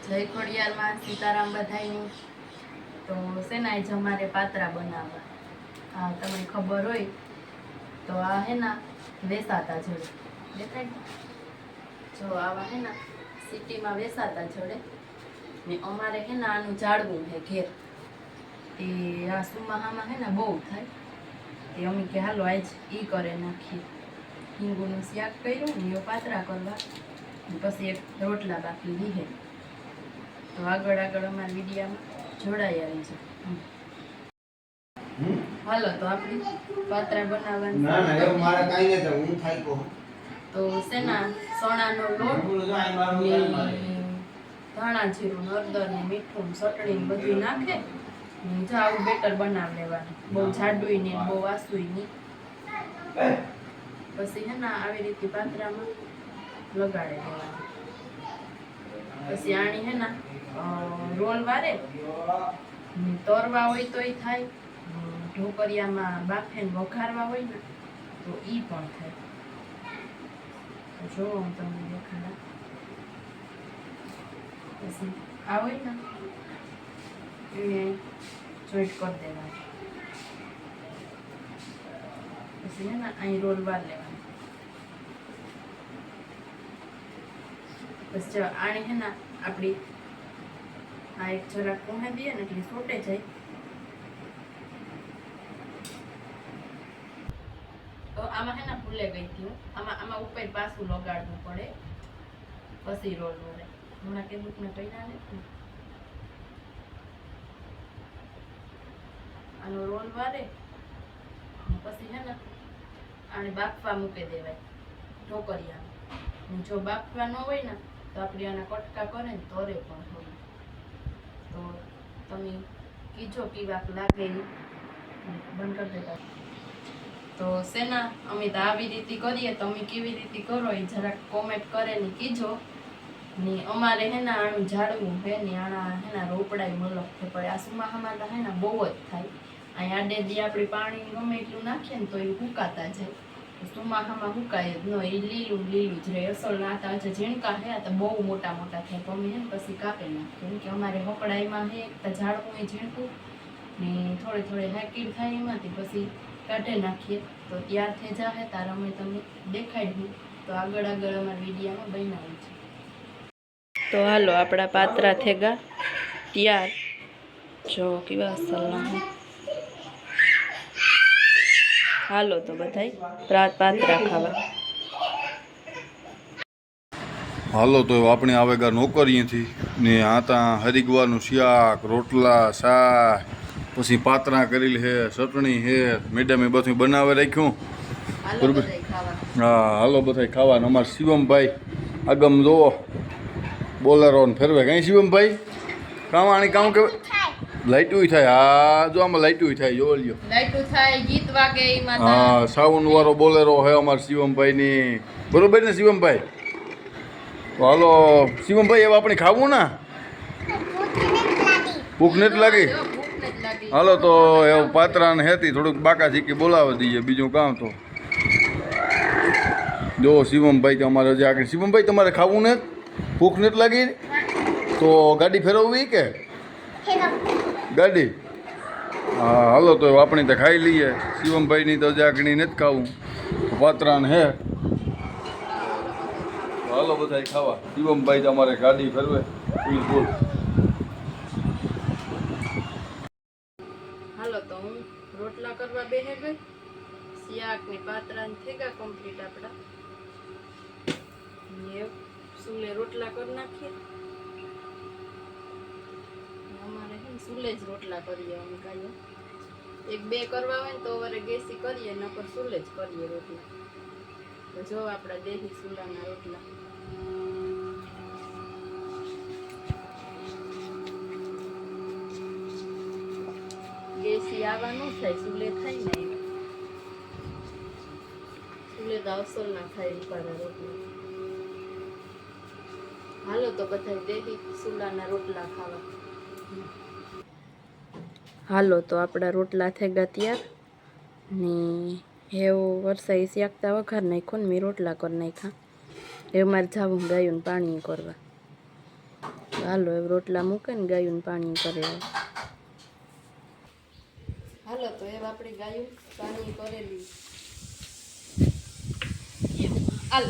જય ખોડિયારમાં સીતારામ બધાયની. તો શેના જ અમારે પાત્રા બનાવવા. હા, તમને ખબર હોય તો આ હે ના વેસાતા જડે દેખાય. જો આવા હે ના સિટીમાં વેસાતા જડે ને અમારે હે ના આનું ઝાડવું હે ઘેર. તે આ સુમાહામાં હે ને બહુ થાય. તે અમે કે હાલો આજ ઈ કરે નાખીએ. હિંગુનું શાક કર્યું ને એ પાત્રા કરવા પછી એક રોટલા બાકી લીધે. તો આગળ અમારા વિડીયામાં જોડાઈ આવી છે. હાલો તો આપણે પાત્રા બનાવવાની. ના ના એવું મારે કાઈ નથી, હું થાય કો. તો સેના સોણાનો લોટ ધાણા જીરું હળદર ને મીઠું ચટણી બધું નાખે જો આવું બેટર બનાવી લેવાનું. બહુ જાડું ને બહુ વાસું નહીં. પછી હે ના આવી રીતે પાત્રામાં લગાડી દેવાનું. પછી આણી હે ના રોલ વારે તરવા હોય તોય થાય, ઢોકરિયામાં બાફેને વઘારવા હોય ને તો ઈ પણ થાય. તો જો હું તમને દેખાડા. પછી આ હોય ને એને જોઈન્ટ કરી દેવાનું. પછી હે ને અહીં રોલ વાર લેવાનું. પછી જો આણી હે ને આપણી આ એક જરાક કોહે દઈએ ને એટલે સોટે જાય. તો આમાં હે ને ભૂલે ગઈ હતી હું. આમાં ઉપર પાછું લગાડવું પડે પછી રોલ વળે. હમણાં કે બુકને પૈડા નથી. આનો રોલ વારે પછી હે ને આને બાફવા મૂકી દેવાય ઢોકરિયામાં. જો બાફવા ન હોય ને તો આપણે આના કટકા કરે ને તરે પણ હોય. તો તમે કીજો પીવાક લાગે બંધ કરી દેતા. તો સેના અમે તો આવી રીતે કરીએ, તમે કેવી રીતે કરો એ જરાક કોમેન્ટ કરે ને કીજો. ને અમારે હે ને આનું ઝાડવું હે ને આના હે ને રોપડાય મલક છે પણ આ સુમાહામાં તો હે ને બહુ જ થાય. અહીં આડેદી આપણે પાણી ગમે એટલું નાખીએ ને તો એ હુકાતા જાય. સુમાહામાં હુકાય જ ન, એ લીલું લીલું જ રહે. અસલ નાતા છે ઝીણકા હે તો બહુ મોટા મોટા થાય તો અમે હે ને પછી કાપી નાખીએ. કેમ કે અમારે હકડાઈમાં હે તો ઝાડવું એ ઝીણકું ને થોડી થોડી હાકીડ થાય એમાંથી પછી કાઢી નાખીએ. તો તૈયાર થઈ જાય તાર અમે તમને દેખાડ્યું. તો આગળ અમારા વિડીયામાં બનાવી છે. તો હાલો આપણા પાત્રા થેગા તૈયાર. જો કેવા અસલના. હાલો તો બધાય પાત્રા ખાવા. હાલો તો આપણે આવેગા નોકરીએથી ને આ ત્યાં હરિગવાનું શાક રોટલા શાક પછી પાત્રા કરેલી હે ચટણી હે મેડમે બધું બનાવે રાખ્યું. બરોબર. હા હાલો બધા ખાવાનું. અમારા શિવમભાઈ આગમ જોવો બોલેરો ને ફેરવે. કઈ શિવમભાઈ કામ આણી કામ કે લાઈટું થાય. હા જો આમાં લાઈટું થાય. જોવો લ્યો લાઈટું થાય, ગીત વાગે એમાં. હા સાઉન્ડ વાળો બોલેરો હે અમારા શિવમભાઈની. બરોબર ને શિવમભાઈ? તો હાલો શિવમભાઈ હવે આપણે ખાવું ને ભૂખ નથી લાગી. હાલો તો એવું પાત્રાને હેતી થોડુંક બાકા ચીકી બોલાવી દઈએ. બીજું કામ તો જો શિવમભાઈ કે અમારે હજી આગળ. શિવમભાઈ તમારે ખાવું ને ભૂખ નથી લાગી તો ગાડી ફેરવવી કે ગાડી? હા હાલો તો આપણે તો ખાઈ લઈએ. શિવમભાઈની તો હજી આગળ નથી ખાવું. પાત્રાને હે હાલો બધા ખાવા. શિવમભાઈ તમારે ગાડી ફરવે બિલકુલ. હાલો તો હું રોટલા કરવા બેહે ગઈ. શાક ને પાત્રા ને થેગા કમ્પ્લીટ આપડા. સુલે રોટલા કરી નાખીએ. અમારે હે સુલે જ રોટલા કરીએ અમે કાંઈ. એક બે કરવા હોય ને તો વરે ગેસી કરીએ નકર સુલે જ કરીએ રોટલા. તો જો આપણા દેહી સુલાના રોટલા. ગેસી આવા ન થાય, સુલે થાય ને. સુલે તો અસલ ના થાય રૂપાના રોટલા. હાલો તો બધા દેહી સુલાના રોટલા ખાવા. હાલો તો આપણા રોટલા થઈ ગયા તૈયાર ને હેવો વરસાઈ શાકતા વઘાર નાખ્યો ને મેં રોટલા કરી નાખ્યા. હવે મારે જાવું ગાયું પાણી કરવા. તો હાલો હવે રોટલા મૂકે ને ગાયું પાણી કરે હાલો તો એ આપણી ગાયું પાણી કરેલી હાલ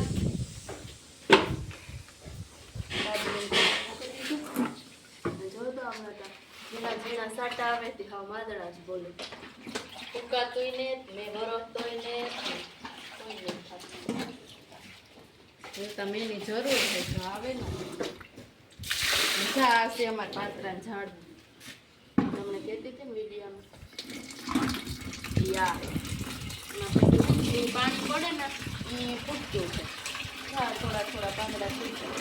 જો તો હમણાં ઝીણા ઝીણા સાટા આવે તે હાવ માદડા જ બોલે ફૂકાતોય ને મેં વરસતોય ને જો તમે એની જરૂર છે જો આવે ને મજા હશે અમારા પાત્રા ઝાડ તમને કહેતી હતી ને વિડીયોમાં યા પાણી પડે ને એ ફૂટતું છે હા થોડા થોડા પાંદડા ફૂટતું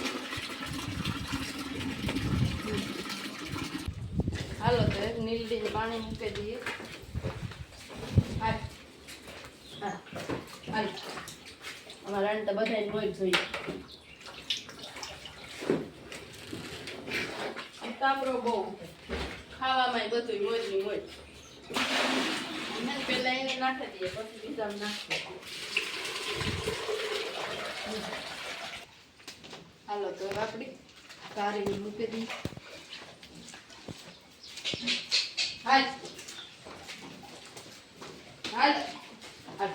હાલો તો એક નીલડીને પાણી મૂકી દઈએ હાલ હા હાલ અમારા રાણ તો બધાય હોય જોઈએ કામરો બહુ ખાવામાં બધું હોય ને હોય પેલા એને નાખી દઈએ પછી બીજા નાખીએ હાલો તો આપણી કારી મૂકી દઈએ હાલ હાલ હાલ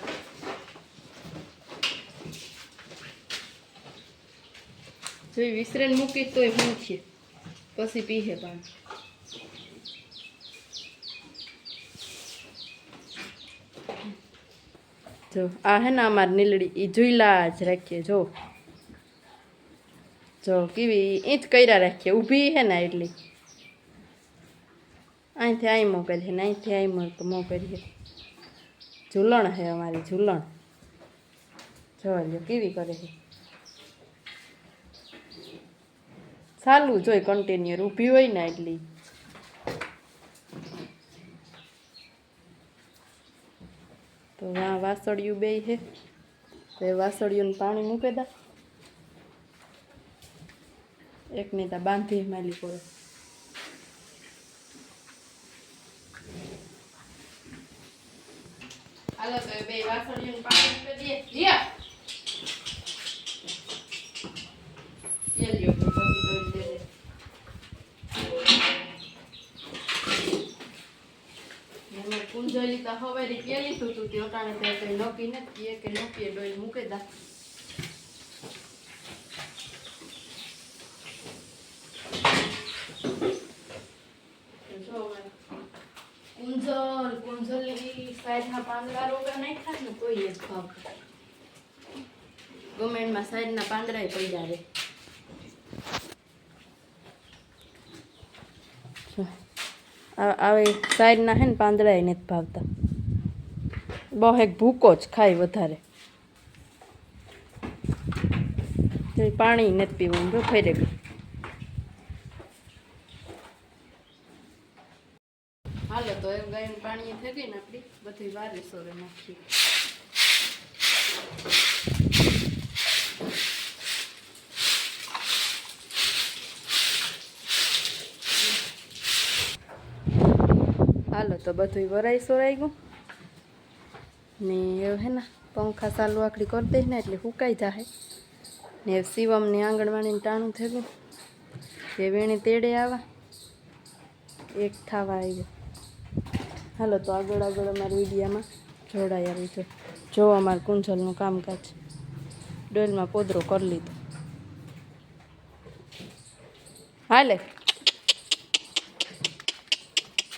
જો વિસરણ મૂકી તોય હું છે પછી પીહે પાણી જો આ હે ને અમારી નીલડી એ ઝૂલા જ રાખીએ જો જો કેવી ઈંચ કર્યા રાખીએ ઊભી હે ને એટલી અહીંથી અહીં મોકલીએ ને અહીંથી અહીં મોકલીએ ઝૂલણ હે અમારી ઝૂલણ જોવા લ્યો કેવી કરે છે ચાલુ જોઈ કન્ટિન્યુ ઊભી હોય ને એટલી તો વાસળિયું બે છે તો એ વાસળિયું પાણી મૂકી દા એક ને તા બાંધી માલી પડે હાલો તો બે વાસળિયું પાણી મૂકી દઈએ લિયા એ લ્યો પછી દોઈ દે કુંજલી તો હવેરી પેલી તું તે ઓટાણે તે કઈ નોકી નથી કે નોકી ડોઈ મૂકે દા કુંજલી સાઈડના પાંદડા રોગા નાખ્યા ને કોઈ જ ભાવ ગમેન્ટમાં સાઈડના પાંદડા પડ્યા રે આવે સાઈડના હે ને પાંદડા એ નથી ભાવતા બહુ એક ભૂકો જ ખાય વધારે પાણી નથી પીવું જો ફેરે ગયું હાલો તો એમ ગાયનું પાણી થઈ ગઈ ને આપણી બધી વારે સોરે નાખી હાલો તો બધું વરાઈ સોરાઈ ગયું ને એવું હે ને પંખા ચાલુ આકડી કરી દઈ ને એટલે સુકાઈ જાય ને શિવમને આંગણવાડીને ટાણું થઈ ગયું એ વેણી તેડે આવા એક થવા આવ્યો હાલો તો આગળ અમારા વિડીયામાં જોડાયા રહીજો જો અમારું કુંજલનું કામકાજ ડોલમાં પોદરો કરી લીધો હાલે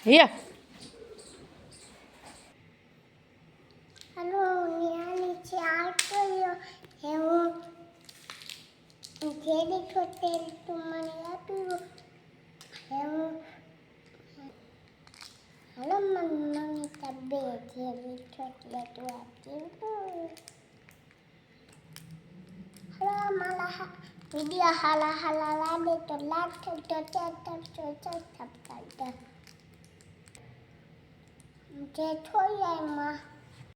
હિયા જેલી છોટેલ તું મને આપ્યું એવું હલો મમ્મી તબે જેલી છોટેલ તું આપ્યું હલો મારા વિડિયો હાલા હાલા લાગે તો લાગ તો સબસ્ક્રાઇબ જે થોડી એમાં